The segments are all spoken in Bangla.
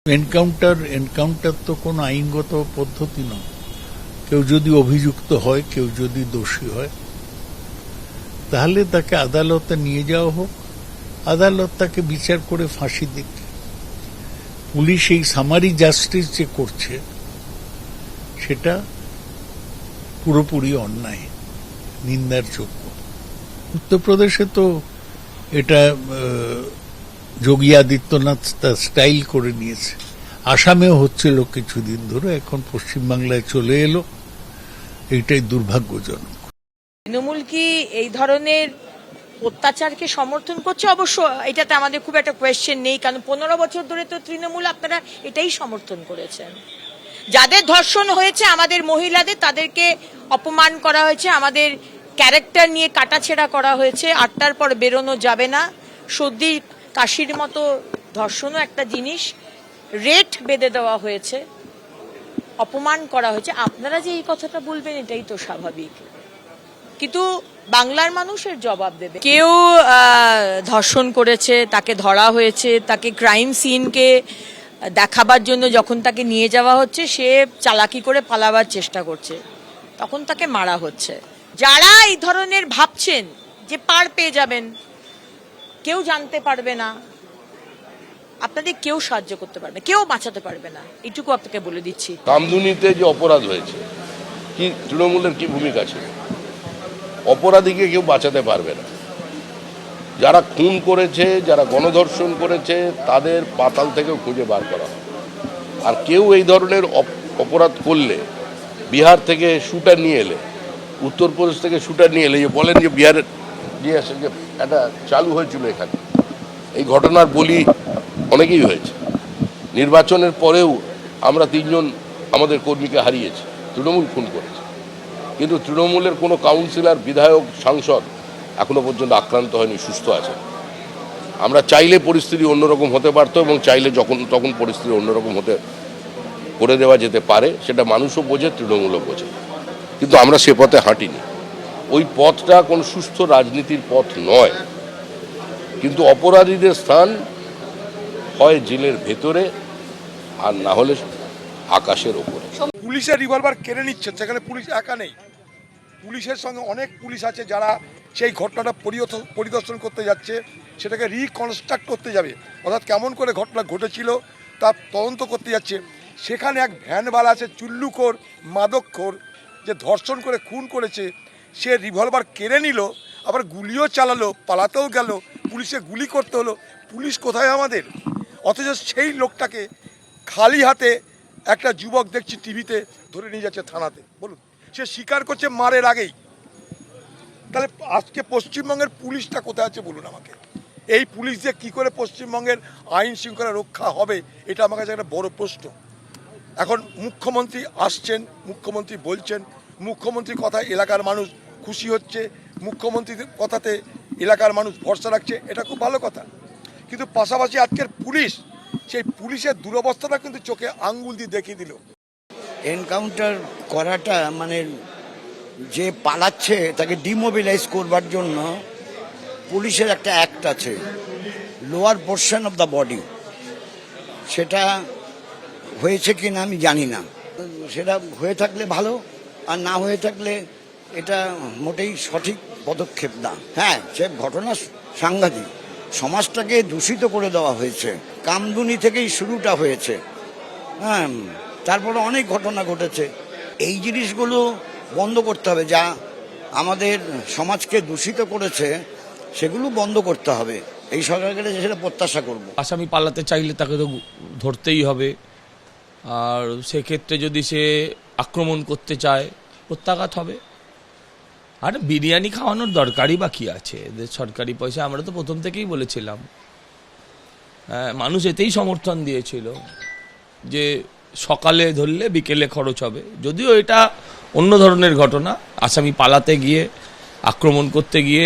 এনকাউন্টার তো কোনো আইনগত পদ্ধতি নয়। কেউ যদি অভিযুক্ত হয়, কেউ যদি দোষী হয়, তাহলে তাকে আদালতে নিয়ে যাওয়া হোক, আদালত তাকে বিচার করে ফাঁসি দিক। পুলিশ এই সামারি জাস্টিস যে করছে সেটা পুরোপুরি অন্যায়, নিন্দার যোগ্য। উত্তরপ্রদেশে তো এটা যোগী আদিত্যনাথ তার স্টাইল করে নিয়েছে। আসামেও হচ্ছিল কিছুদিন ধরে, এখন পশ্চিমবাংলায় চলে এলো। এইটাই দুর্ভাগ্যজনক। তৃণমূল কি এই ধরনের অত্যাচারকে সমর্থন করছে? অবশ্য এটাতে আমাদের খুব একটা কোয়েশ্চেন নেই, কারণ 15 বছর ধরে তো তৃণমূল আপনারা এটাই সমর্থন করেছেন। যাদের ধর্ষণ হয়েছে আমাদের মহিলাদের, তাদেরকে অপমান করা হয়েছে, আমাদের ক্যারেক্টার নিয়ে কাটাছেঁড়া করা হয়েছে, 8টার পর বেরোনো যাবে না, সর্দি কাশির মতো ধর্ষণও একটা জিনিস, রেট বেঁধে দেওয়া হয়েছে, অপমান করা হয়েছে। আপনারা যে এই কথাটা বলবেন এটাই তো স্বাভাবিক, কিন্তু বাংলার মানুষের জবাব দেবে। কেউ ধর্ষণ করেছে, তাকে ধরা হয়েছে, তাকে ক্রাইম সিনকে দেখাবার জন্য যখন তাকে নিয়ে যাওয়া হচ্ছে, সে চালাকি করে পালাবার চেষ্টা করছে, তখন তাকে মারা হচ্ছে। যারা এই ধরনের ভাবছেন যে পার পেয়ে যাবেন, কেউ জানতে পারবে না, আপনাদের কেউ সাহায্য করতে পারবে, কেউ বাঁচাতে পারবে না, এটুকু আপনাকে বলে দিচ্ছি। কামদুনিতে যে অপরাধ হয়েছে, কি তৃণমূলের কি ভূমিকা ছিল? অপরাধীকে কেউ বাঁচাতে পারবে না। যারা খুন করেছে, যারা গণধর্ষণ করেছে, তাদের পাতাল থেকেও খুঁজে বার করা হয়। আর কেউ এই ধরনের অপরাধ করলে, বিহার থেকে শুটার নিয়ে এলে, উত্তরপ্রদেশ থেকে শুটার নিয়ে এলে, যে বলেন যে বিহারের যে একটা চালু হয়েছিল এখানে, এই ঘটনার বলি অনেকেই হয়েছে। নির্বাচনের পরেও আমরা 3 জন আমাদের কর্মীকে হারিয়েছি, তৃণমূল খুন করেছে। কিন্তু তৃণমূলের কোনো কাউন্সিলর, বিধায়ক, সাংসদ এখনো পর্যন্ত আক্রান্ত হয়নি, সুস্থ আছে। আমরা চাইলে পরিস্থিতি অন্যরকম হতে পারতো, এবং চাইলে যখন তখন পরিস্থিতি অন্যরকম হতে করে দেওয়া যেতে পারে, সেটা মানুষও বোঝে, তৃণমূলও বোঝে। কিন্তু আমরা সে পথে হাঁটিনি। ওই পথটা কোনো সুস্থ রাজনীতির পথ নয়। কিন্তু অপরাধীদের স্থান হয় জেলের ভেতরে, আর না হলে আকাশের ওপরে। পুলিশের রিভলভার কেড়ে নিচ্ছেন, সেখানে পুলিশ একা নেই, পুলিশের সঙ্গে অনেক পুলিশ আছে যারা সেই ঘটনাটা পরিদর্শন করতে যাচ্ছে, সেটাকে রিকনস্ট্রাক্ট করতে যাবে, অর্থাৎ কেমন করে ঘটনা ঘটেছিল তার তদন্ত করতে যাচ্ছে। সেখানে এক ভ্যানওয়ালা আছে, চুল্লুখোর, মাদকখোর, যে ধর্ষণ করে খুন করেছে, সে রিভলভার কেড়ে নিল, আবার গুলিও চালালো, পালাতেও গেল, পুলিশে গুলি করতে হলো। পুলিশ কোথায় আমাদের? অথচ সেই লোকটাকে খালি হাতে একটা যুবক দেখছি টিভিতে ধরে নিয়ে যাচ্ছে থানাতে। বলুন, সে স্বীকার করছে মারের আগেই। তাহলে আজকে পশ্চিমবঙ্গের পুলিশটা কোথায় আছে বলুন আমাকে? এই পুলিশ দিয়ে কী করে পশ্চিমবঙ্গের আইন শৃঙ্খলা রক্ষা হবে, এটা আমার কাছে একটা বড় প্রশ্ন। এখন মুখ্যমন্ত্রী আসছেন, মুখ্যমন্ত্রী বলছেন, মুখ্যমন্ত্রীর কথায় এলাকার মানুষ খুশি হচ্ছে, মুখ্যমন্ত্রীর কথাতে এলাকার মানুষ ভরসা রাখছে, এটা খুব ভালো কথা। কিন্তু পাশাপাশি আজকের পুলিশ, সেই পুলিশের দুরবস্থাটা কিন্তু চোখে আঙ্গুল দিয়ে দেখিয়ে দিল। এনকাউন্টার করাটা মানে যে পালাচ্ছে তাকে ডিমোবিলাইজ করবার জন্য পুলিশের একটা অ্যাক্ট আছে, lower portion of the body. সেটা হয়েছে কি না আমি জানি না, সেটা হয়ে থাকলে ভালো, আর না হয়ে থাকলে এটা মোটেই সঠিক পদক্ষেপ না। হ্যাঁ, সে ঘটনা সাংঘাতিক, সমাজটাকে দূষিত করে দেওয়া হয়েছে, কামদুনি থেকেই শুরুটা হয়েছে। হ্যাঁ, তারপরে অনেক ঘটনা ঘটেছে। এই জিনিসগুলো বন্ধ করতে হবে, যা আমাদের সমাজকে দূষিত করেছে সেগুলো বন্ধ করতে হবে। এই সরকারের কাছে সেটা প্রত্যাশা করব। আসামি পালাতে চাইলে তাকে তো ধরতেই হবে, আর সেক্ষেত্রে যদি সে আক্রমণ করতে চায় প্রত্যাঘাত হবে। আর বিরিয়ানি খাওয়ানোর দরকারই বা কী আছে? এদের সরকারি পয়সা, আমরা তো প্রথম থেকেই বলেছিলাম। মানুষ এতেই সমর্থন দিয়েছিল যে সকালে ধরলে বিকেলে খরচ হবে। যদিও এটা অন্য ধরনের ঘটনা, আসামি পালাতে গিয়ে, আক্রমণ করতে গিয়ে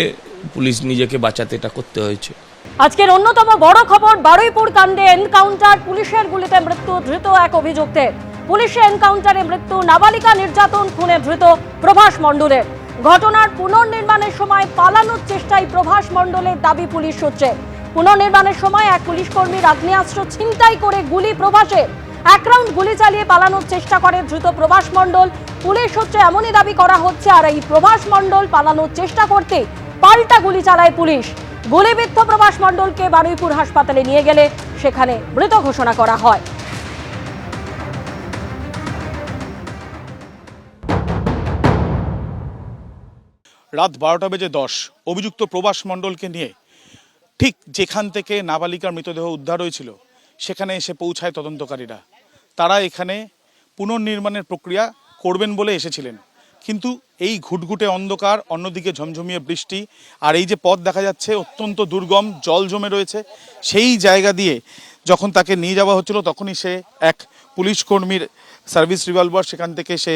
পুলিশ নিজেকে বাঁচাতে এটা করতে হয়েছে। আজকের অন্যতম বড় খবর, বারুইপুর কাণ্ডে এনকাউন্টার, পুলিশের গুলিতে মৃত্যু ধৃত এক অভিযুক্তের। পুলিশের এনকাউন্টারে মৃত্যু, নাবালিকা নির্যাতন খুনে ধৃত প্রভাস মণ্ডলের। ঘটনার পুনর্নির্মাণের সময় পালানোর চেষ্টায় প্রভাস মণ্ডলের দাবি পুলিশ সূত্রে। পুনর্নির্মাণের সময় এক পুলিশ কর্মীর আগ্নেয়াস্ত্র ছিনতাই করে গুলি প্রভাসের। এক রাউন্ড গুলি চালিয়ে পালানোর চেষ্টা করে ধৃত প্রভাস মণ্ডল। পুলিশ সূত্রে এমনই দাবি করা হচ্ছে, আর এই প্রভাস মণ্ডল পালানোর চেষ্টা করতে পাল্টা গুলি চালায় পুলিশ। গুলিবিদ্ধ প্রভাস মণ্ডলকে বারুইপুর হাসপাতালে নিয়ে গেলে সেখানে মৃত ঘোষণা করা হয়। রাত 12:10 অভিযুক্ত প্রভাস মণ্ডলকে নিয়ে ঠিক যেখান থেকে নাবালিকার মৃতদেহ উদ্ধার হয়েছিল সেখানে এসে পৌঁছায় তদন্তকারীরা। তারা এখানে পুনর্নির্মাণের প্রক্রিয়া করবেন বলে এসেছিলেন, কিন্তু এই ঘুটঘুটে অন্ধকার, অন্যদিকে ঝমঝমিয়ে বৃষ্টি, আর এই যে পথ দেখা যাচ্ছে অত্যন্ত দুর্গম, জল জমে রয়েছে, সেই জায়গা দিয়ে যখন তাকে নিয়ে যাওয়া হচ্ছিল তখনই সে এক পুলিশ কর্মীর সার্ভিস রিভলভার সেখান থেকে সে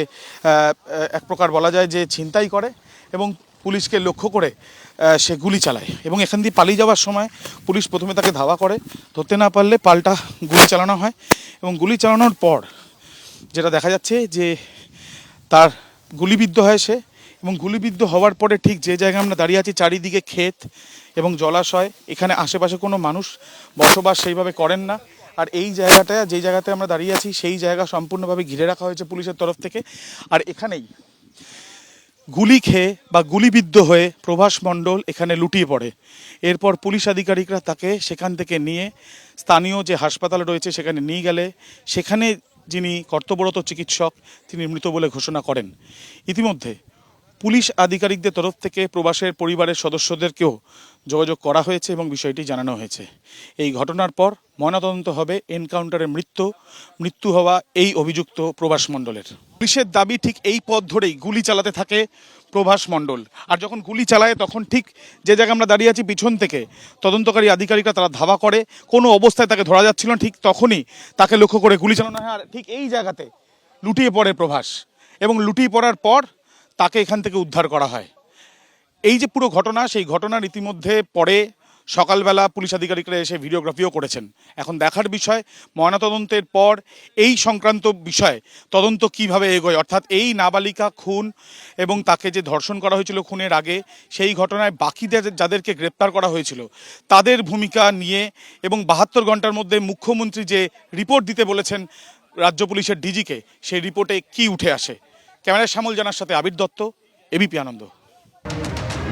এক প্রকার বলা যায় যে ছিনতাই করে এবং পুলিশকে লক্ষ্য করে সে গুলি চালায়। এবং এখান দিয়ে পালিয়ে যাওয়ার সময় পুলিশ প্রথমে তাকে ধাওয়া করে, ধরতে না পারলে পাল্টা গুলি চালানো হয়। এবং গুলি চালানোর পর যেটা দেখা যাচ্ছে যে তার গুলিবিদ্ধ হয় সে, এবং গুলিবিদ্ধ হওয়ার পরে ঠিক যে জায়গায় আমরা দাঁড়িয়ে আছি চারিদিকে ক্ষেত এবং জলাশয়, এখানে আশেপাশে কোনো মানুষ বসবাস সেইভাবে করেন না। আর এই জায়গাটা, যেই জায়গাতে আমরা দাঁড়িয়ে আছি সেই জায়গা সম্পূর্ণভাবে ঘিরে রাখা হয়েছে পুলিশের তরফ থেকে। আর এখানেই গুলি খেয়ে বা গুলিবিদ্ধ হয়ে প্রভাস মণ্ডল এখানে লুটিয়ে পড়ে। এরপর পুলিশ আধিকারিকরা তাকে সেখান থেকে নিয়ে স্থানীয় যে হাসপাতাল রয়েছে সেখানে নিয়ে গেলে সেখানে যিনি কর্তব্যরত চিকিৎসক তিনি মৃত বলে ঘোষণা করেন। ইতিমধ্যে পুলিশ আধিকারিকদের তরফ থেকে প্রবাসের পরিবারের সদস্যদেরকেও যোগাযোগ করা হয়েছে এবং বিষয়টি জানানো হয়েছে। এই ঘটনার পর ময়নাতদন্ত হবে এনকাউন্টারে মৃত্যু হওয়া এই অভিযুক্ত প্রভাস মণ্ডলের। পুলিশের দাবি ঠিক এই পথ ধরেই গুলি চালাতে থাকে প্রভাস মণ্ডল। আর যখন গুলি চালায় তখন ঠিক যে জায়গায় আমরা দাঁড়িয়ে আছি পিছন থেকে তদন্তকারী আধিকারিকরা তারা ধাওয়া করে, কোনো অবস্থায় তাকে ধরা যাচ্ছিল না, ঠিক তখনই তাকে লক্ষ্য করে গুলি চালানো হয়। আর ঠিক এই জায়গাতে লুটিয়ে পড়ে প্রভাস, এবং লুটিয়ে পড়ার পর তাকে এখান থেকে উদ্ধার করা হয়। এই যে পুরো ঘটনা, সেই ঘটনার ইতিমধ্যে পরে সকালবেলা পুলিশ আধিকারিকরা এসে ভিডিওগ্রাফিও করেছেন। এখন দেখার বিষয় ময়নাতদন্তের পর এই সংক্রান্ত বিষয় তদন্ত কিভাবে এগোয়, অর্থাৎ এই নাবালিকা খুন এবং তাকে যে ধর্ষণ করা হয়েছিল খুনের আগে, সেই ঘটনায় বাকিদের যাদেরকে গ্রেপ্তার করা হয়েছিল তাদের ভূমিকা নিয়ে, এবং 72 ঘন্টার মধ্যে মুখ্যমন্ত্রী যে রিপোর্ট দিতে বলেছেন রাজ্য পুলিশের ডিজিকে, সেই রিপোর্টে কি উঠে আসে। ক্যামেরায় শ্যামল জানার সাথে আবির দত্ত, এবিপি আনন্দ।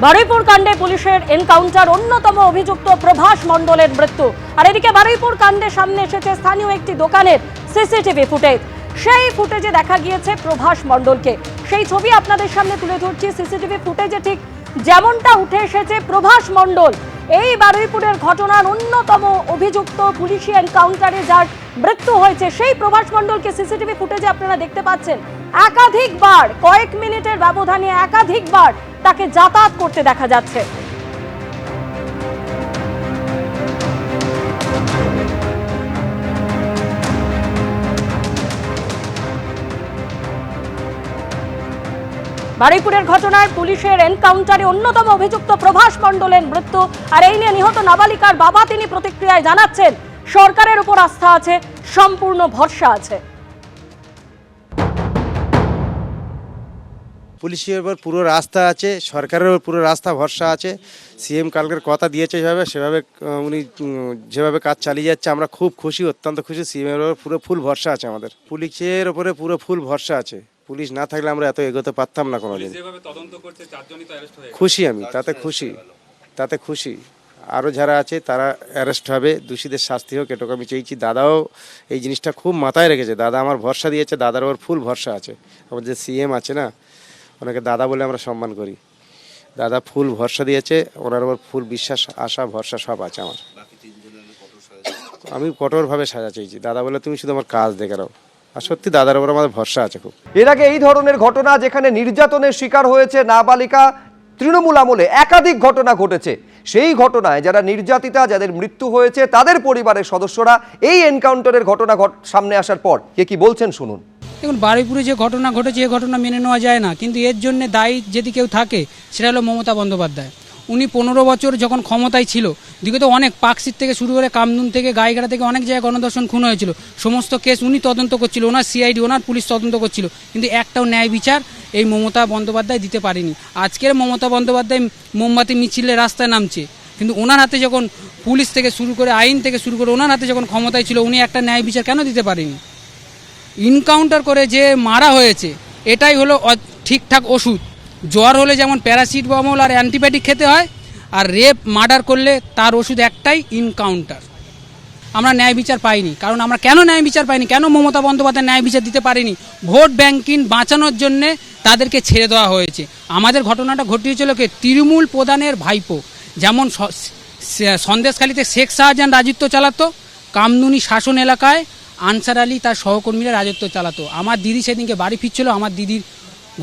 বারুইপুর কাণ্ডে পুলিশের এনকাউন্টার, অন্যতম অভিযুক্ত প্রভাস মণ্ডলের মৃত্যু। আর এদিকে বারুইপুর কাণ্ডে সামনে এসেছে স্থানীয় একটি দোকানের সিসিটিভি ফুটেজ। সেই ফুটেজে দেখা গিয়েছে প্রভাস মণ্ডলকে। সেই ছবি আপনাদের সামনে তুলে ধরছি। সিসিটিভি ফুটেজে ঠিক যেমনটা উঠে এসেছে, প্রভাস মণ্ডল এই বারুইপুরের ঘটনার অন্যতম অভিযুক্ত, পুলিশি এনকাউন্টারে যার মৃত্যু হয়েছে সেই প্রভাস মণ্ডলকে সিসিটিভি ফুটেজে আপনারা দেখতে পাচ্ছেন। একাধিকবার, কয়েক মিনিটের ব্যবধানে একাধিকবার তাকে যাতায়াত করতে দেখা যাচ্ছে। বারুইপুরের ঘটনায় পুলিশের এনকাউন্টারে অন্যতম অভিযুক্ত প্রভাস মণ্ডলের মৃত্যু। আর এই নিয়ে নিহত নাবালিকার বাবা তিনি প্রতিক্রিয়ায় জানাচ্ছেন, সরকারের উপর আস্থা আছে, সম্পূর্ণ ভরসা আছে। পুলিশের উপর পুরো রাস্তা আছে, সরকারের উপর পুরো রাস্তা ভরসা আছে। সিএম কালকের কথা দিয়েছে সেভাবে উনি যেভাবে কাজ চালিয়ে যাচ্ছে আমরা খুব খুশি, অত্যন্ত খুশি। সিএমের উপর পুরো ফুল ভরসা আছে আমাদের, পুলিশের উপরে পুরো ফুল ভরসা আছে। পুলিশ না থাকলে আমরা এত এগোতে পারতাম না কোনোদিন। খুশি আমি, তাতে খুশি। আরও যারা আছে তারা অ্যারেস্ট হবে, দোষীদের শাস্তি হোক, এটুকু আমি চেয়েছি। দাদাও এই জিনিসটা খুব মাথায় রেখেছে, দাদা আমার ভরসা দিয়েছে, দাদার ওপর ফুল ভরসা আছে। আমার যে সিএম আছে না, ওনাকে দাদা বলে আমরা সম্মান করি। দাদা ফুল ভরসা দিয়েছে, ওনার ওপর ফুল বিশ্বাস, আশা, ভরসা সব আছে আমার। আমি কঠোরভাবে সাজা চেয়েছি, দাদা বলে তুমি শুধু আমার কাজ দেখে নাও। আর সত্যি দাদার ওপর আমাদের ভরসা আছে খুব। এর আগে এই ধরনের ঘটনা, যেখানে নির্যাতনের শিকার হয়েছে নাবালিকা, তৃণমূল আমলে একাধিক ঘটনা ঘটেছে। সেই ঘটনায় যারা নির্যাতিতা, যাদের মৃত্যু হয়েছে, তাদের পরিবারের সদস্যরা এই এনকাউন্টারের ঘটনা সামনে আসার পর কে কি বলছেন শুনুন। দেখুন, বারুইপুরে যে ঘটনা ঘটেছে এই ঘটনা মেনে নেওয়া যায় না, কিন্তু এর জন্য দায়ী যদি কেউ থাকে সেটা হলো মমতা বন্দ্যোপাধ্যায়। উনি 15 বছর যখন ক্ষমতায় ছিল, দিকে অনেক পাকশিট থেকে শুরু করে কামদুন থেকে গাইঘাটা থেকে অনেক জায়গায় গণধর্ষণ খুন হয়েছিল। সমস্ত কেস উনি তদন্ত করছিল, ওনার সিআইডি, ওনার পুলিশ তদন্ত করছিল, কিন্তু একটাও ন্যায় বিচার এই মমতা বন্দ্যোপাধ্যায় দিতে পারেনি। আজকের মমতা বন্দ্যোপাধ্যায় মোমবাতি মিছিলে রাস্তায় নামছে, কিন্তু ওনার হাতে যখন পুলিশ থেকে শুরু করে আইন থেকে শুরু করে ওনার হাতে যখন ক্ষমতায় ছিল, উনি একটা ন্যায় বিচার কেন দিতে পারেনি? ইনকাউন্টার করে যে মারা হয়েছে এটাই হলো ঠিকঠাক ওষুধ। জ্বর হলে যেমন প্যারাসিটামল আর অ্যান্টিবায়োটিক খেতে হয়, আর রেপ মার্ডার করলে তার ওষুধ একটাই, ইনকাউন্টার। আমরা ন্যায় বিচার পাইনি। কারণ আমরা কেন ন্যায় বিচার পাইনি, কেন মমতা বন্দ্যোপাধ্যায় ন্যায় বিচার দিতে পারেনি? ভোট ব্যাংকিং বাঁচানোর জন্যে তাদেরকে ছেড়ে দেওয়া হয়েছে। আমাদের ঘটনাটা ঘটিয়েছিল কে? তৃণমূল প্রধানের ভাইপো। যেমন সন্দেশখালীতে শেখ শাহজাহান রাজত্ব চালাতো, কামদুনি শাসন এলাকায় আনসার আলী তার সহকর্মীরা রাজত্ব চালাতো। আমার দিদি সেদিনকে বাড়ি ফিরছিল, আমার দিদির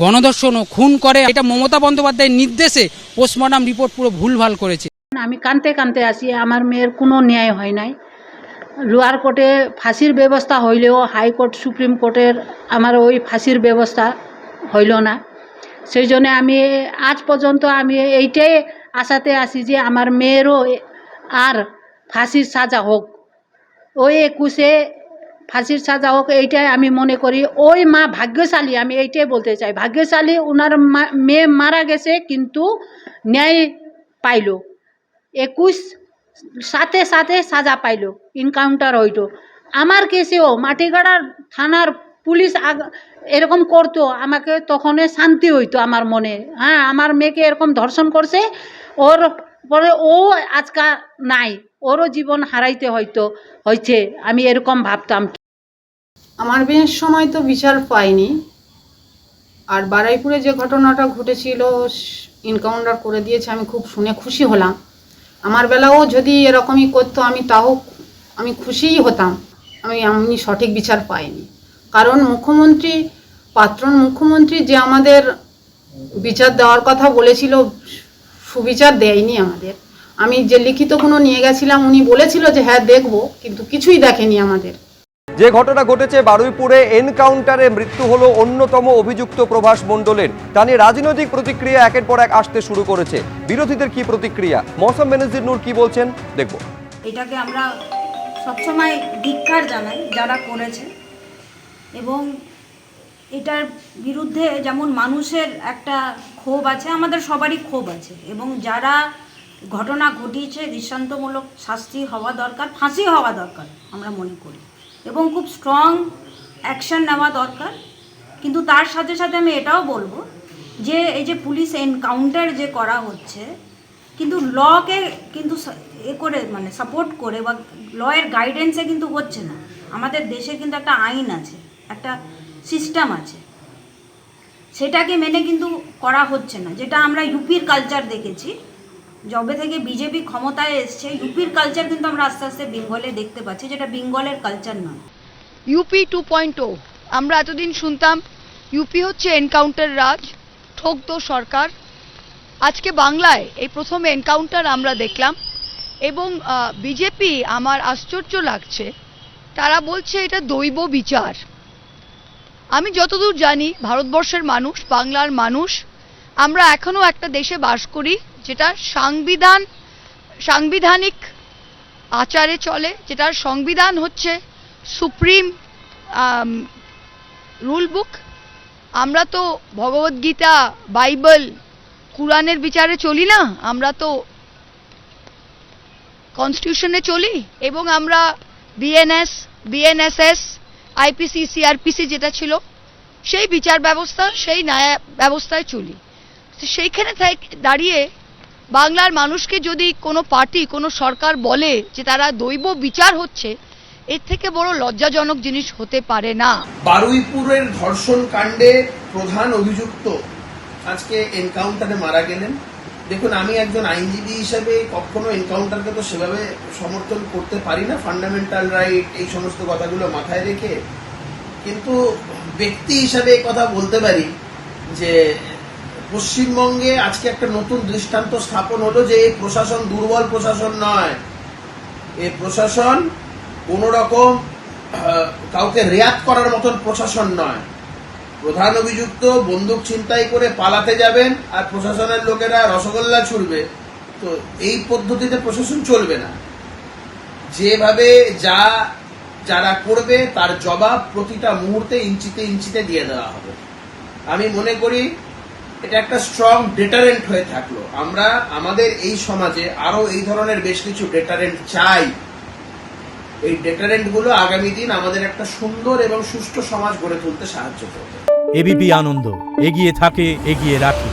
গণধর্ষণ ও খুন করে। এটা মমতা বন্দ্যোপাধ্যায়ের নির্দেশে পোস্টমর্টম রিপোর্ট পুরো ভুলভাল করেছে। আমি কানতে কানতে আসি, আমার মেয়ের কোনো ন্যায় হয় নাই। লোয়ার কোর্টে ফাঁসির ব্যবস্থা হইলেও হাইকোর্ট সুপ্রিম কোর্টের আমার ওই ফাঁসির ব্যবস্থা হইল না। সেই জন্য আমি আজ পর্যন্ত আমি এইটাই আশাতে আছি যে আমার মেয়েরও আর ফাঁসির সাজা হোক, ওই 21-এ ফাঁসির সাজা হোক, এইটাই আমি মনে করি। ওই মা ভাগ্যশালী, আমি এইটাই বলতে চাই, ভাগ্যশালী। ওনার মেয়ে মারা গেছে কিন্তু ন্যায় পাইল, 21 সাথে সাথে সাজা পাইল, ইনকাউন্টার হইল। আমার কেসেও মাটিগাড়ার থানার পুলিশ এরকম করতো, আমাকে তখন শান্তি হইতো আমার মনে। হ্যাঁ, আমার মেয়েকে এরকম ধর্ষণ করছে, ওর পরে ও আজকাল নাই, ওরও জীবন হারাইতে হয়েছে, আমি এরকম ভাবতাম। আমার বিয়ের সময় তো বিচার পাইনি, আর বারুইপুরে যে ঘটনাটা ঘটেছিল ইনকাউন্টার করে দিয়েছে, আমি খুব শুনে খুশি হলাম। আমার বেলাও যদি এরকমই করতো আমি খুশিই হতাম। আমি সঠিক বিচার পাইনি, কারণ প্রাক্তন মুখ্যমন্ত্রী যে আমাদের বিচার দেওয়ার কথা বলেছিল, সুবিচার দেয়নি আমাদের। আমি যে লিখিতগুলো নিয়ে গেছিলাম, উনি বলেছিল যে হ্যাঁ দেখব, কিন্তু কিছুই দেখেনি আমাদের। যে ঘটনা ঘটেছে বারুইপুরে, এনকাউন্টারে মৃত্যু হলো অন্যতম অভিযুক্ত প্রভাস মণ্ডলের। তা নিয়ে রাজনৈতিক প্রতিক্রিয়া একের পর এক আসতে শুরু করেছে। বিরোধীদের কি প্রতিক্রিয়া, মৌসম বেনজির নূর কি বলছেন, দেখব। এটাকে আমরা সবসময় ধিক্কার জানাই যারা করেছে, এবং এটার বিরুদ্ধে যেমন মানুষের একটা ক্ষোভ আছে, আমাদের সবারই ক্ষোভ আছে, এবং যারা ঘটনা ঘটিয়েছে দৃষ্টান্তমূলক শাস্তি হওয়া দরকার, ফাঁসি হওয়া দরকার আমরা মনে করি, এবং খুব স্ট্রং অ্যাকশন নেওয়া দরকার। কিন্তু তার সাথে সাথে আমি এটাও বলবো যে এই যে পুলিশ এনকাউন্টার যে করা হচ্ছে, কিন্তু লকে কিন্তু করে মানে সাপোর্ট করে বা লয়ের গাইডেন্সে কিন্তু হচ্ছে না। আমাদের দেশে কিন্তু একটা আইন আছে, একটা সিস্টেম আছে, সেটাকে মেনে কিন্তু করা হচ্ছে না। যেটা আমরা ইউপির কালচার দেখেছি, যবে থেকে বিজেপি ক্ষমতায় এসছে, ইউপির কালচার কিন্তু আমরা আস্তে আস্তে বেঙ্গলে দেখতে পাচ্ছি, যেটা বেঙ্গলের কালচার নয়। ইউপি 2.0 আমরা এতদিন শুনতাম ইউপি হচ্ছে এনকাউন্টার রাজ, ঠকতো সরকার। আজকে বাংলায় এই প্রথম এনকাউন্টার আমরা দেখলাম, এবং বিজেপি, আমার আশ্চর্য লাগছে, তারা বলছে এটা দৈব বিচার। আমি যতদূর জানি ভারতবর্ষের মানুষ, বাংলার মানুষ, আমরা এখনো একটা দেশে বাস করি যেটা সাংবিধানিক আচারে চলে, যেটার সংবিধান হচ্ছে সুপ্রিম রুল বুক। আমরা তো ভগবদ্গীতা, বাইবেল, কুরআনের বিচারে চলি না, আমরা তো কনস্টিটিউশনে চলি, এবং আমরা বিএনএসএস, আইপিসি, সিআরপিসি যেটা ছিল সেই বিচার ব্যবস্থা, সেই ন্যায় ব্যবস্থায় চলি। সেইখানে দাঁড়িয়ে বাংলার মানুষকে যদি কোনো পার্টি, কোনো সরকার বলে যে তারা দৈব বিচার হচ্ছে, এর থেকে বড় লজ্জাজনক জিনিস হতে পারে না। বারুইপুরের ধর্ষণ কাণ্ডে প্রধান অভিযুক্ত আজকে এনকাউন্টারে মারা গেলেন। দেখুন, আমি একজন আইনজীবী হিসেবে কখনো এনকাউন্টারকে তো সেভাবে সমর্থন করতে পারি না, ফান্ডামেন্টাল রাইট এই সমস্ত কথাগুলো মাথায় রেখে। কিন্তু ব্যক্তি হিসাবে কথা বলতে পারি যে পশ্চিমবঙ্গে আজকে একটা নতুন দৃষ্টান্ত স্থাপন হলো যে এই প্রশাসন দুর্বল প্রশাসন নয়, এই প্রশাসন কোন রকম কাউকে রেয়াত করার মতন প্রশাসন নয়। প্রধান অভিযুক্ত বন্দুক ছিনতাই করে পালাতে যাবেন আর প্রশাসনের লোকেরা রসগোল্লা ছুড়বে, তো এই পদ্ধতিতে প্রশাসন চলবে না। যেভাবে যারা করবে তার জবাব প্রতিটা মুহূর্তে ইঞ্চিতে ইঞ্চিতে দিয়ে দেওয়া হবে। আমি মনে করি এটা একটা স্ট্রং ডেটারেন্ট হয়ে থাকলো। আমরা আমাদের এই সমাজে আরো এই ধরনের বেশ কিছু ডেটারেন্ট চাই। এই ডেটারেন্ট গুলো আগামী দিন আমাদের একটা সুন্দর এবং সুষ্ঠু সমাজ গড়ে তুলতে সাহায্য করবে। এবিপি আনন্দ, এগিয়ে থাকে, এগিয়ে রাখে।